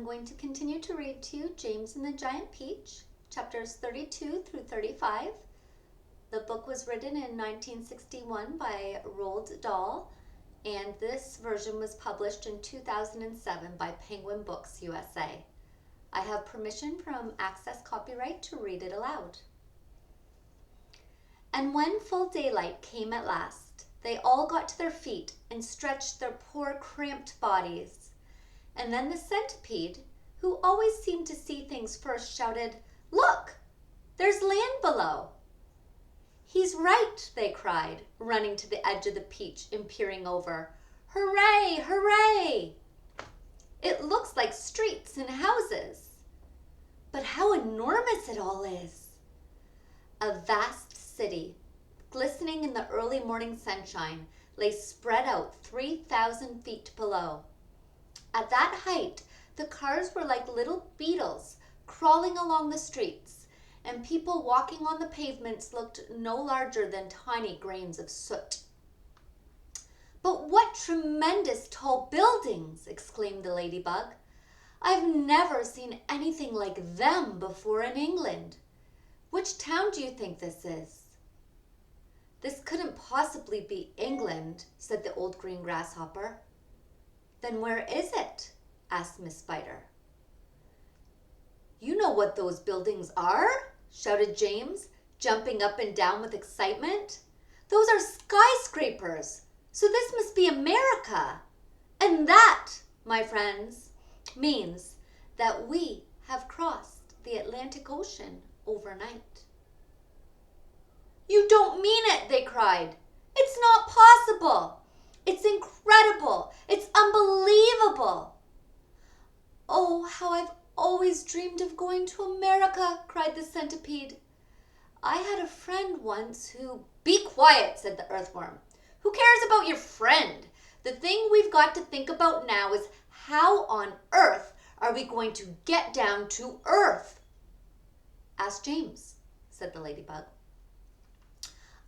I'm going to continue to read to you James and the Giant Peach, chapters 32 through 35. The book was written in 1961 by Roald Dahl, and this version was published in 2007 by Penguin Books USA. I have permission from Access Copyright to read it aloud. And when full daylight came at last, they all got to their feet and stretched their poor cramped bodies. And then the centipede, who always seemed to see things first, shouted, "Look, there's land below." "He's right," they cried, running to the edge of the peach and peering over. "Hooray, hooray! It looks like streets and houses. But how enormous it all is!" A vast city, glistening in the early morning sunshine, lay spread out 3,000 feet below. At that height, the cars were like little beetles crawling along the streets, and people walking on the pavements looked no larger than tiny grains of soot. "But what tremendous tall buildings!" exclaimed the ladybug. "I've never seen anything like them before in England. Which town do you think this is?" "This couldn't possibly be England," said the old green grasshopper. "Then where is it?" asked Miss Spider. "You know what those buildings are?" shouted James, jumping up and down with excitement. "Those are skyscrapers, so this must be America. And that, my friends, means that we have crossed the Atlantic Ocean overnight." "You don't mean it," they cried. "It's not possible. It's incredible. It's unbelievable." "Oh, how I've always dreamed of going to America," cried the centipede. "I had a friend once who—" "Be quiet," said the earthworm. "Who cares about your friend? The thing we've got to think about now is how on earth are we going to get down to Earth?" "Ask James," said the ladybug.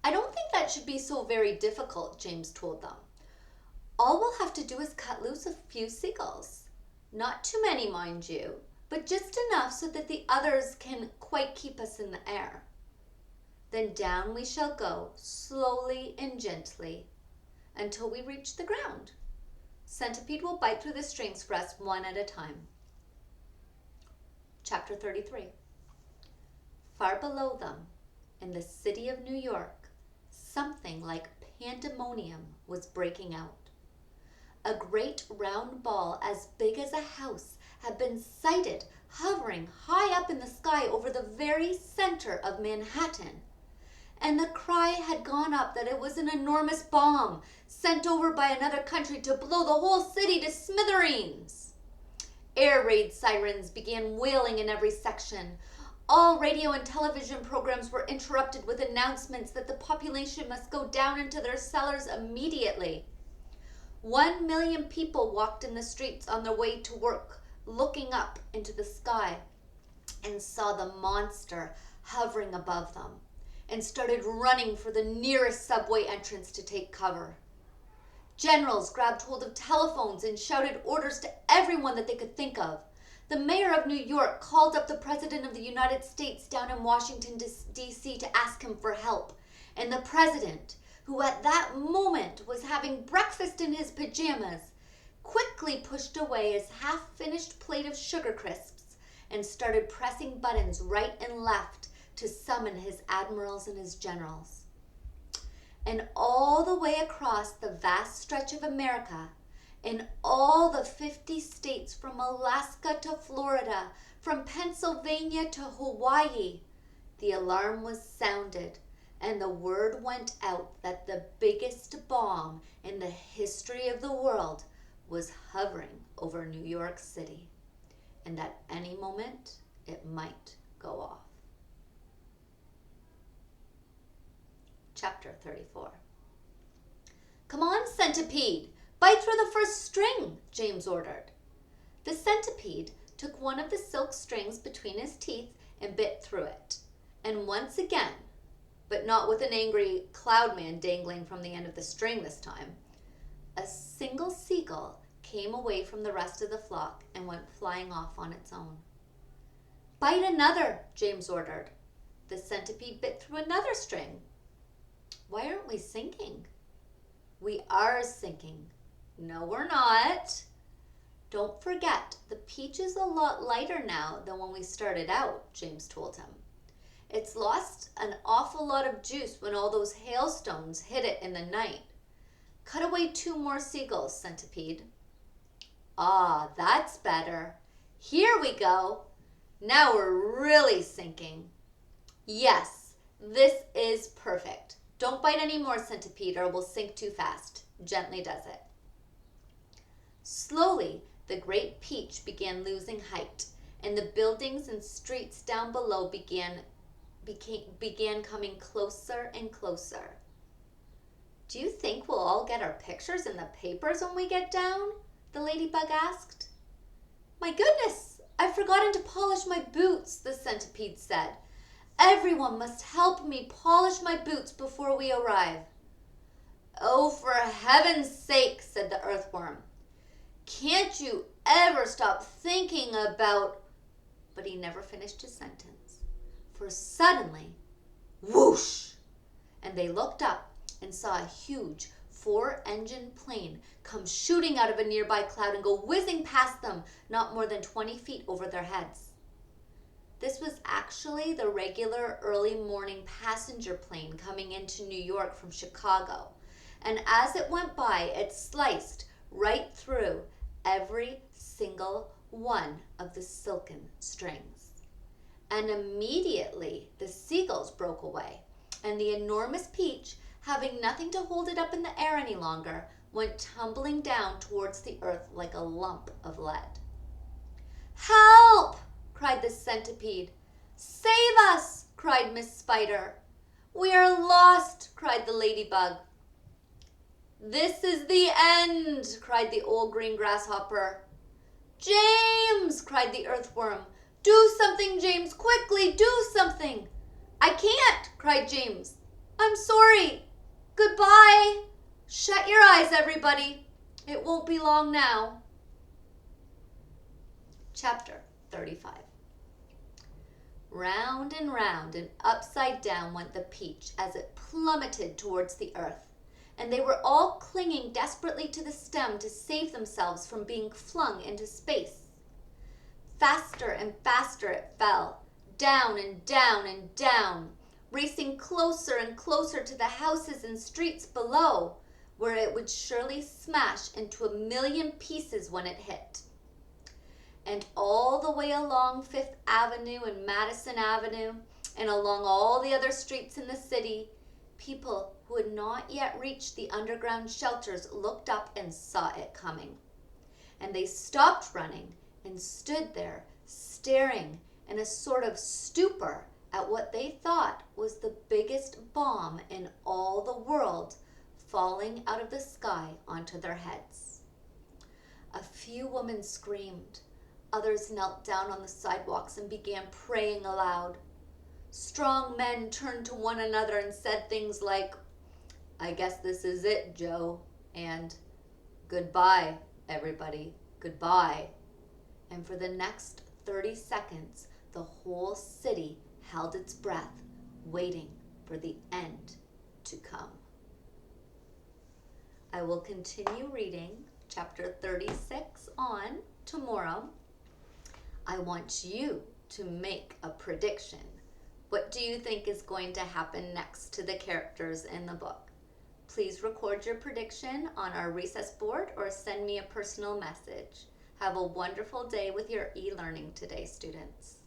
"I don't think that should be so very difficult," James told them. "All we'll have to do is cut loose a few seagulls. Not too many, mind you, but just enough so that the others can quite keep us in the air. Then down we shall go, slowly and gently, until we reach the ground. Centipede will bite through the strings for us one at a time." Chapter 33. Far below them, in the city of New York, something like pandemonium was breaking out. A great round ball as big as a house had been sighted hovering high up in the sky over the very center of Manhattan. And the cry had gone up that it was an enormous bomb sent over by another country to blow the whole city to smithereens. Air raid sirens began wailing in every section. All radio and television programs were interrupted with announcements that the population must go down into their cellars immediately. 1 million people walked in the streets on their way to work, looking up into the sky, and saw the monster hovering above them, and started running for the nearest subway entrance to take cover. Generals grabbed hold of telephones and shouted orders to everyone that they could think of. The mayor of New York called up the president of the United States down in Washington, D.C. to ask him for help, and the president, who at that moment was having breakfast in his pajamas, quickly pushed away his half-finished plate of Sugar Crisps and started pressing buttons right and left to summon his admirals and his generals. And all the way across the vast stretch of America, in all the 50 states from Alaska to Florida, from Pennsylvania to Hawaii, the alarm was sounded. And the word went out that the biggest bomb in the history of the world was hovering over New York City, and at any moment it might go off. Chapter 34. "Come on, centipede, bite through the first string," James ordered. The centipede took one of the silk strings between his teeth and bit through it, and once again, but not with an angry cloud man dangling from the end of the string this time, a single seagull came away from the rest of the flock and went flying off on its own. "Bite another," James ordered. The centipede bit through another string. "Why aren't we sinking?" "We are sinking." "No, we're not." "Don't forget, the peach is a lot lighter now than when we started out," James told him. "It's lost an awful lot of juice when all those hailstones hit it in the night. Cut away 2 more seagulls, Centipede." "Ah, that's better. Here we go. Now we're really sinking." "Yes, this is perfect. Don't bite any more, Centipede, or we'll sink too fast. Gently does it." Slowly, the great peach began losing height, and the buildings and streets down below began coming closer and closer. "Do you think we'll all get our pictures in the papers when we get down?" the ladybug asked. "My goodness, I've forgotten to polish my boots," the centipede said. "Everyone must help me polish my boots before we arrive." "Oh, for heaven's sake," said the earthworm. "Can't you ever stop thinking about—" But he never finished his sentence, for suddenly, whoosh! And they looked up and saw a huge 4-engine plane come shooting out of a nearby cloud and go whizzing past them, not more than 20 feet over their heads. This was actually the regular early morning passenger plane coming into New York from Chicago, and as it went by, it sliced right through every single one of the silken strings. And immediately the seagulls broke away, and the enormous peach, having nothing to hold it up in the air any longer, went tumbling down towards the earth like a lump of lead. "Help!" cried the centipede. "Save us!" cried Miss Spider. "We are lost!" cried the ladybug. "This is the end!" cried the old green grasshopper. "James!" cried the earthworm. "Do something, James! Quickly, do something!" "I can't!" cried James. "I'm sorry! Goodbye! Shut your eyes, everybody! It won't be long now." Chapter 35. Round and upside down went the peach as it plummeted towards the earth, and they were all clinging desperately to the stem to save themselves from being flung into space. Faster and faster it fell, down and down and down, racing closer and closer to the houses and streets below, where it would surely smash into 1,000,000 pieces when it hit. And all the way along 5th Avenue and Madison Avenue, and along all the other streets in the city, people who had not yet reached the underground shelters looked up and saw it coming. And they stopped running and stood there, staring in a sort of stupor at what they thought was the biggest bomb in all the world falling out of the sky onto their heads. A few women screamed. Others knelt down on the sidewalks and began praying aloud. Strong men turned to one another and said things like, "I guess this is it, Joe," and "Goodbye, everybody, goodbye." And for the next 30 seconds, the whole city held its breath, waiting for the end to come. I will continue reading chapter 36 on tomorrow. I want you to make a prediction. What do you think is going to happen next to the characters in the book? Please record your prediction on our recess board or send me a personal message. Have a wonderful day with your e-learning today, students.